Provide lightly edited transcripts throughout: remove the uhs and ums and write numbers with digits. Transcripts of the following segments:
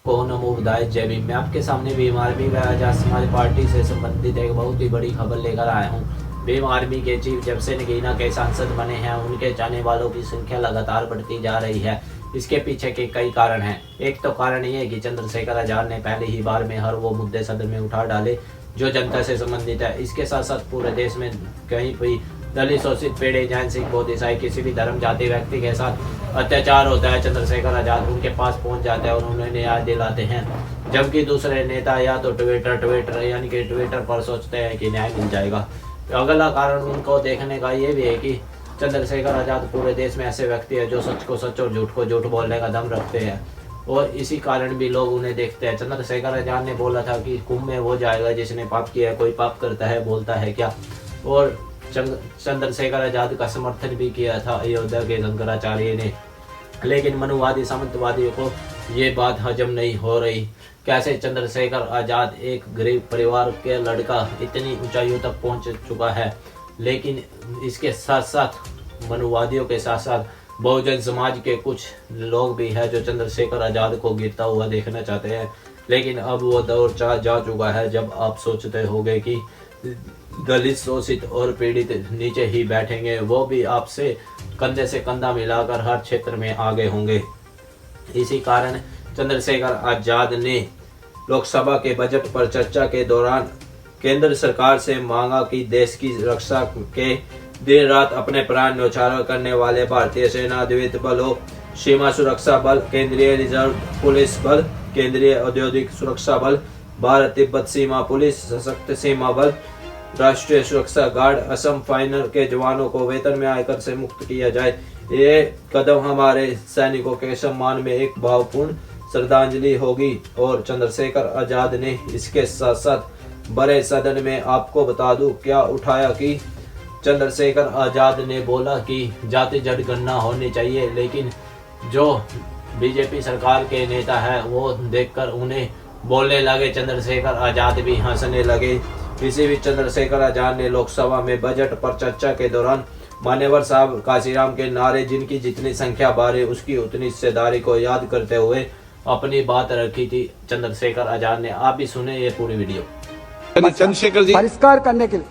को नमो बुधाय जय भीम। मैं आपके सामने भीम आर्मी व आजाद समाज पार्टी से संबंधित एक बहुत ही बड़ी खबर लेकर आया हूँ। भीम आर्मी के चीफ जब से नगीना के सांसद बने हैं, उनके जाने वालों की संख्या लगातार बढ़ती जा रही है। इसके पीछे के कई कारण हैं। एक तो कारण ये है कि चंद्रशेखर आजाद ने पहले ही बार में हर वो मुद्दे सदन में उठा डाले जो जनता से संबंधित है। इसके साथ साथ पूरे देश में कहीं भी दलित, शोषित, पीड़ित, जैन, सिख, बौद्ध, ईसाई किसी भी धर्म जाति व्यक्ति के साथ अत्याचार होता है, चंद्रशेखर आजाद उनके पास पहुंच जाते हैं और उन्हें न्याय दिलाते हैं। जबकि दूसरे नेता या तो ट्विटर यानी कि ट्विटर पर सोचते हैं कि न्याय मिल जाएगा। अगला कारण उनको देखने का ये भी है कि चंद्रशेखर आजाद पूरे देश में ऐसे व्यक्ति है जो सच को सच और झूठ को झूठ बोलने का दम रखते हैं और इसी कारण भी लोग उन्हें देखते हैं। चंद्रशेखर आजाद ने बोला था कि कुंभ में वो जाएगा जिसने पाप किया है। कोई पाप करता है बोलता है क्या? और चंद्रशेखर आजाद का समर्थन भी किया था अयोध्या के शंकराचार्य ने। लेकिन मनुवादी सामंतवादियों को ये बात हजम नहीं हो रही। कैसे चंद्रशेखर आजाद एक गरीब परिवार के लड़का इतनी ऊंचाइयों तक पहुंच चुका है, लेकिन इसके साथ साथ मनुवादियों के साथ साथ बहुजन समाज के कुछ लोग भी हैं जो चंद्रशेखर आजाद को गिरता हुआ देखना चाहते हैं। लेकिन अब वो दौर जा चुका है जब आप सोचते होंगे कि दलित, शोषित और पीड़ित नीचे ही बैठेंगे, वो भी आपसे कंधे से कंधा मिलाकर हर क्षेत्र में आगे होंगे। इसी कारण चंद्रशेखर आजाद ने लोकसभा के बजट पर चर्चा के दौरान केंद्र सरकार से मांगा कि देश की रक्षा के दिन रात अपने प्राण न्यौछावर करने वाले भारतीय सेना, द्वित बलों, सीमा सुरक्षा बल, केंद्रीय रिजर्व पुलिस बल, केंद्रीय औद्योगिक सुरक्षा बल, भारत तिब्बत सीमा पुलिस, सशक्त सीमा बल, राष्ट्रीय सुरक्षा गार्ड, असम फाइनल के जवानों को वेतन में आयकर से मुक्त किया जाए। ये कदम हमारे सैनिकों के सम्मान में एक भावपूर्ण श्रद्धांजलि होगी। और चंद्रशेखर आजाद ने इसके साथ साथ बड़े सदन में आपको बता दूं क्या उठाया कि चंद्रशेखर आजाद ने बोला कि जाति जनगणना होनी चाहिए, लेकिन जो बीजेपी सरकार के नेता है वो देखकर उन्हें बोलने लगे। चंद्रशेखर आजाद भी हंसने लगे। इसी बीच चंद्रशेखर आजाद ने लोकसभा में बजट पर चर्चा के दौरान मान्यवर साहब काशीराम के नारे, जिनकी जितनी संख्या बारी उसकी उतनी हिस्सेदारी को याद करते हुए अपनी बात रखी थी चंद्रशेखर आजाद ने। आप भी सुने ये पूरी वीडियो। चंद्रशेखर जी परिष्कार करने के लिए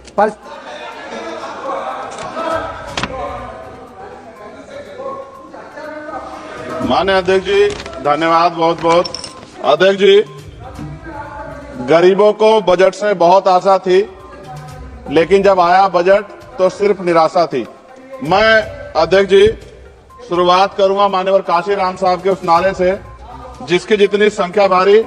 माननीय अध्यक्ष जी, धन्यवाद बहुत बहुत। अध्यक्ष जी, गरीबों को बजट से बहुत आशा थी, लेकिन जब आया बजट तो सिर्फ निराशा थी। मैं अध्यक्ष जी शुरुआत करूंगा मान्यवर काशीराम साहब के उस नारे से, जिसकी जितनी संख्या भारी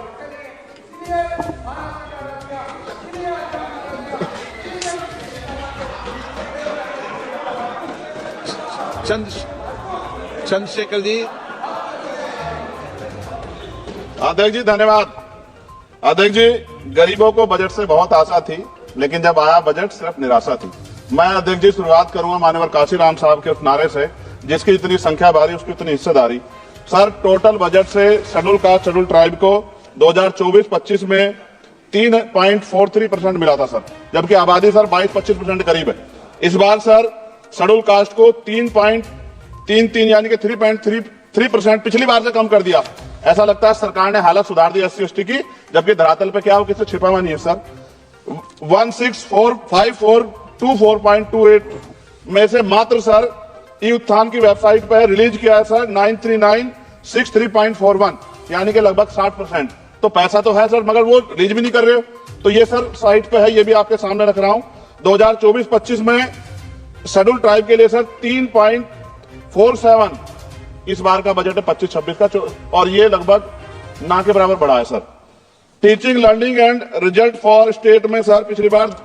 चंद्रशेखर जी। अध्यक्ष जी धन्यवाद। अध्यक्ष जी, गरीबों को बजट से बहुत आशा थी, लेकिन जब आया बजट सिर्फ निराशा थी। मैं अध्यक्ष जी शुरुआत करूंगा मान्यवर काशीराम साहब के उस नारे से, जिसकी जितनी संख्या भारी उसकी उतनी हिस्सेदारी। सर, टोटल बजट से शेड्यूल कास्ट, शेड्यूल ट्राइब को 2024-25 में 3.43% मिला था सर, जबकि आबादी सर 22-25% करीब है। इस बार सर शेड्यूल कास्ट को 3.33 यानी कि 3.33% पिछली बार से कम कर दिया। ऐसा लगता है सरकार ने हालत सुधार दी SC/ST की, जबकि धरातल पे क्या हो किसी छिपा हुआ नहीं है सर। 1645424.28 में से मात्र सर ई उत्थान की वेबसाइट पर रिलीज किया है सर 93963.41 यानी कि लगभग 60%। तो पैसा तो है सर, मगर वो रिलीज भी नहीं कर रहे हो। तो ये सर साइट पे है, ये भी आपके सामने रख रहा हूं। 2024-25 में शेड्यूल ट्राइब के लिए सर 3.47 इस बार का बजट है 25-26 का, और ये लगभग ना के बराबर बढ़ा है sir. Teaching, learning and result for state में सर पिछली बार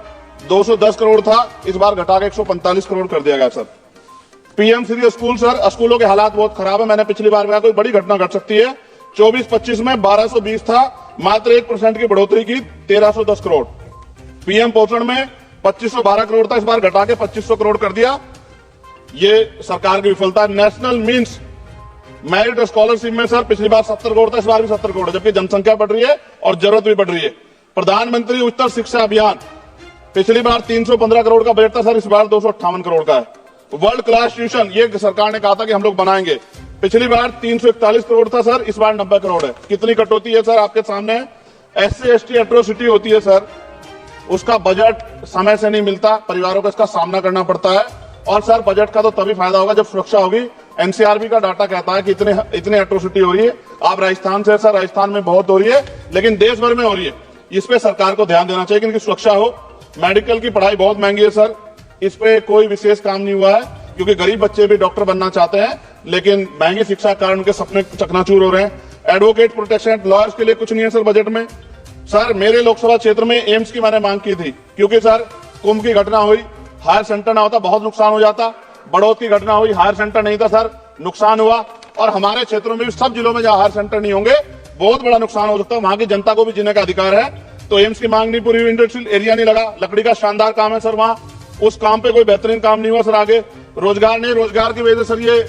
210 करोड़ था, इस बार घटा के 145 करोड़ कर दिया गया sir. PM Shri school sir, स्कूलों के हालात बहुत खराब है। मैंने पिछली बार कहा कोई बड़ी घटना घट सकती है। 24-25 में 1220 था, मात्र 1% की बढ़ोतरी की 1310 करोड़। PM पोषण में 2512 करोड़ था, इस बार घटा के 2500 करोड़ कर दिया। ये सरकार की विफलता। नेशनल मीन्स मेरिट स्कॉलरशिप में सर पिछली बार 70 करोड़ था, इस बार भी 70 करोड़ है, जबकि जनसंख्या बढ़ रही है और जरूरत भी बढ़ रही है। प्रधानमंत्री उच्चतर शिक्षा अभियान, पिछली बार 315 करोड़ का बजट था सर, इस बार 258 करोड़ का है। वर्ल्ड क्लास ट्यूशन, ये सरकार ने कहा था कि हम लोग बनाएंगे, पिछली बार 341 करोड़ था सर, इस बार 90 करोड़ है। कितनी कटौती है सर आपके सामने है। SC ST एट्रोसिटी होती है सर, उसका बजट समय से नहीं मिलता, परिवारों को इसका सामना करना पड़ता है। और सर बजट का तो तभी फायदा होगा जब सुरक्षा होगी। NCRB का डाटा कहता है कि इतने एट्रोसिटी हो रही है। आप राजस्थान से सर, राजस्थान में बहुत हो रही है, लेकिन देश भर में हो रही है। इस पे सरकार को ध्यान देना चाहिए कि इनकी सुरक्षा हो। मेडिकल की पढ़ाई बहुत महंगी है सर, इस पे कोई विशेष काम नहीं हुआ है, क्योंकि गरीब बच्चे भी डॉक्टर बनना चाहते हैं, लेकिन महंगी शिक्षा के कारण उनके सपने चकनाचूर हो रहे हैं। एडवोकेट प्रोटेक्शन लॉयर्स के लिए कुछ नहीं है सर बजट में। सर मेरे लोकसभा क्षेत्र में एम्स की मैंने मांग की थी, क्योंकि सर कुंभ की घटना हुई, हायर सेंटर ना होता बहुत नुकसान हो जाता। बड़ौद की घटना हुई, हायर सेंटर नहीं था सर, नुकसान हुआ। और हमारे क्षेत्रों में भी, सब जिलों में जहां हायर सेंटर नहीं होंगे, बहुत बड़ा नुकसान हो सकता है। वहां की जनता को भी जीने का अधिकार है। तो एम्स की मांग नहीं पूरी हुई, इंडस्ट्रियल एरिया नहीं लगा। लकड़ी का शानदार काम है सर वहां, उस काम पे कोई बेहतरीन काम नहीं हुआ सर। आगे रोजगार नहीं, रोजगार की वजह से सर ये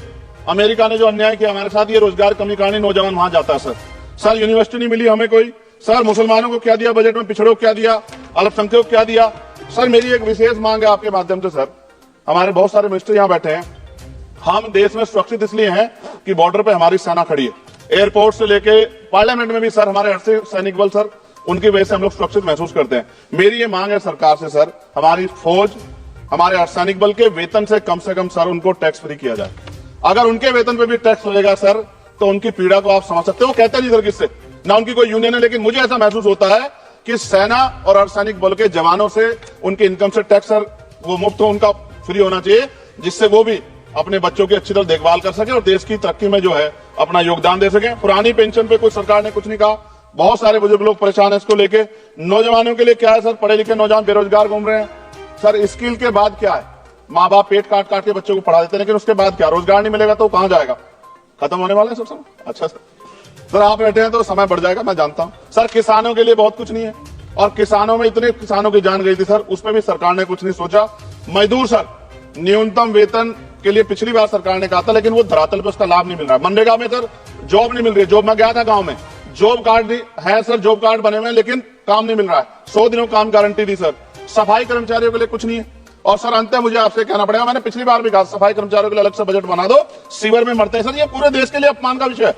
अमेरिका ने जो अन्याय किया हमारे साथ, ये रोजगार कमी कारण नौजवान वहां जाता है सर। सर यूनिवर्सिटी नहीं मिली हमें कोई। सर मुसलमानों को क्या दिया बजट में, पिछड़ों को क्या दिया, अल्पसंख्यकों को क्या दिया। सर मेरी एक विशेष मांग है आपके माध्यम से सर, हमारे बहुत सारे मिनिस्टर यहाँ बैठे हैं। हम देश में सुरक्षित इसलिए हैं कि बॉर्डर पे हमारी सेना खड़ी है। एयरपोर्ट से लेके पार्लियामेंट में भी सर हमारे सैनिक बल सर, उनकी वजह से हम लोग सुरक्षित महसूस करते हैं। मेरी ये मांग है सरकार से सर, हमारी फौज, हमारे अर्धसैनिक बल के वेतन से कम सर उनको टैक्स फ्री किया जाए। अगर उनके वेतन पे भी टैक्स लगेगा सर, तो उनकी पीड़ा को आप समझ सकते हो। वो कहते नहीं सर किससे, ना उनकी कोई यूनियन है, लेकिन मुझे ऐसा महसूस होता है कि सेना और अर्धसैनिक बल के जवानों से उनके इनकम से टैक्स सर वो मुफ्त हो, उनका फ्री होना चाहिए, जिससे वो भी अपने बच्चों की अच्छी तरह देखभाल कर सके और देश की तरक्की में जो है अपना योगदान दे सके। पुरानी पेंशन पे कोई सरकार ने कुछ नहीं कहा, बहुत सारे बुजुर्ग लोग परेशान है इसको लेके। नौजवानों के लिए क्या है सर, पढ़े लिखे नौजवान बेरोजगार घूम रहे हैं सर। स्किल के बाद क्या है, माँ बाप पेट काट काट के बच्चों को पढ़ा देते हैं, लेकिन उसके बाद क्या, रोजगार नहीं मिलेगा तो कहां जाएगा, खत्म होने वाला है सर। अच्छा सर आप बैठे हैं तो समय बढ़ जाएगा, मैं जानता हूं सर। किसानों के लिए बहुत कुछ नहीं है, और किसानों में इतने किसानों की जान गई थी सर, उसमें भी सरकार ने कुछ नहीं सोचा। मजदूर सर, न्यूनतम वेतन के लिए पिछली बार सरकार ने कहा था, लेकिन वो धरातल पे उसका लाभ नहीं मिल रहा। मनरेगा में सर जॉब नहीं मिल रही है। जॉब, मैं गया था गांव में, जॉब कार्ड है सर, जॉब कार्ड बने हुए हैं, लेकिन काम नहीं मिल रहा है। 100 दिनों काम गारंटी दी सर। सफाई कर्मचारियों के लिए कुछ नहीं है। और सर अंत में मुझे आपसे कहना पड़ेगा, मैंने पिछली बार भी कहा, सफाई कर्मचारियों के लिए अलग से बजट बना दो, सीवर में मरते हैं सर। ये पूरे देश के लिए अपमान का विषय है,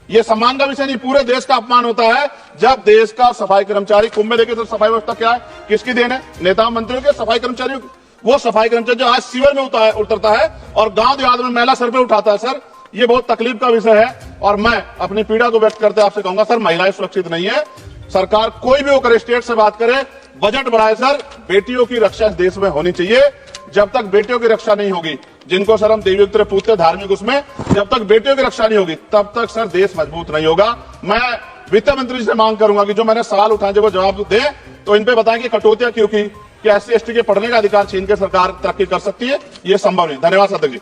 ये सम्मान का विषय नहीं, पूरे देश का अपमान होता है जब देश का सफाई कर्मचारी, कुंभ में देखिए सर सफाई व्यवस्था क्या है, किसकी देन है, नेता मंत्रियों के, सफाई कर्मचारियों की। वो सफाई कर्मचारी जो आज सीवर में उतरता है और गांव देहात में मैला सर पे उठाता है सर, ये बहुत तकलीफ का विषय है। और मैं अपनी पीड़ा को व्यक्त करते आपसे कहूंगा सर, महिलाएं सुरक्षित नहीं है। सरकार कोई भी होकर स्टेट से बात करे, बजट बढ़ाए सर। बेटियों की रक्षा इस देश में होनी चाहिए। जब तक बेटियों की रक्षा नहीं होगी, जिनको सर हम देवी उत्तर पूछते धार्मिक, उसमें जब तक बेटियों की रक्षा नहीं होगी, तब तक सर देश मजबूत नहीं होगा। मैं वित्त मंत्री से मांग करूंगा कि जो मैंने सवाल उठाए जब वो जवाब दे, तो इन पे बताएं कि कटौतियां क्यों की, कि SC ST के पढ़ने का अधिकार छीन के सरकार तरक्की कर सकती है, ये संभव नहीं। धन्यवाद सदस्य जी।